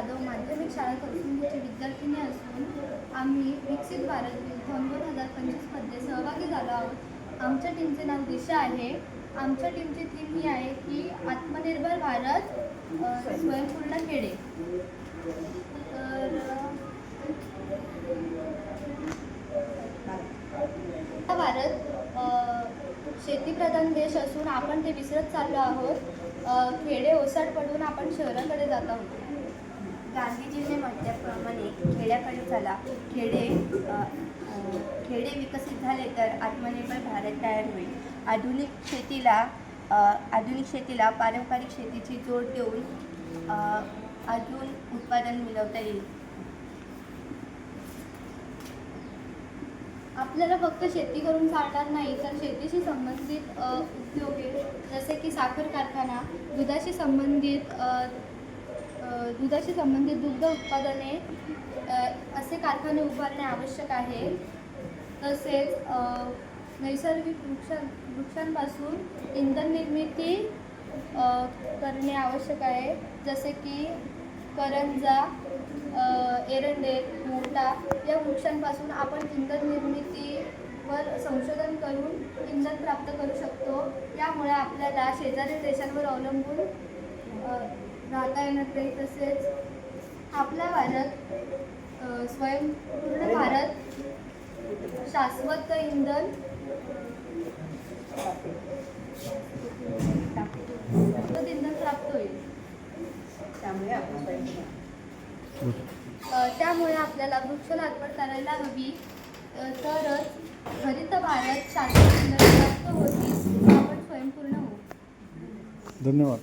जाधव माध्यमिक शाळा करसुंदीची विद्यार्थिनी असून आम्ही विकसित भारत 2025 मध्ये सहभागी झालो आहोत। आमच्या टीमचे नाव दिशा आहे। आमच्या टीमची थीम ही आहे की आत्मनिर्भर भारत, स्वयंपूर्ण खेडे। तर भारत शेतीप्रधान देश असून आपण ते विसरत चाललो आहोत। खेडे ओसाड पडून आपण शहराकडे जात आहोत। गांधीजींनी म्हटल्याप्रमाणे खेड्याकडे चला। खेडे विकसित झाले तर आत्मनिर्भर भारत तयार होईल। आधुनिक शेतीला पारंपरिक शेतीची जोड देऊन अजून उत्पादन मिळवता येईल। आपल्याला फक्त शेती करून चालणार नाही, तर शेतीशी संबंधित उद्योगे जसे की साखर कारखाना, दुधाशी संबंधित दुग्ध उत्पादने असे कारखाने उभारणे आवश्यक आहे। तसेच नैसर्गिक वृक्षांपासून इंधन निर्मिती करणे आवश्यक आहे, जसे की करंजा, एरंडे, मोटा या वृक्षांपासून आपण इंधन निर्मितीवर संशोधन करून इंधन प्राप्त करू शकतो। यामुळे आपल्याला शेजारील देशांवर अवलंबून राहता येणार नाही। तसेच आपला भारत स्वयंपूर्ण भारत, शाश्वत इंधन प्राप्त होईल। त्यामुळे आपल्याला वृक्ष लागवड करायला हवी, तरच हरित भारत, शाश्वत इंधन प्राप्त होतील, आपण स्वयंपूर्ण होऊ। धन्यवाद।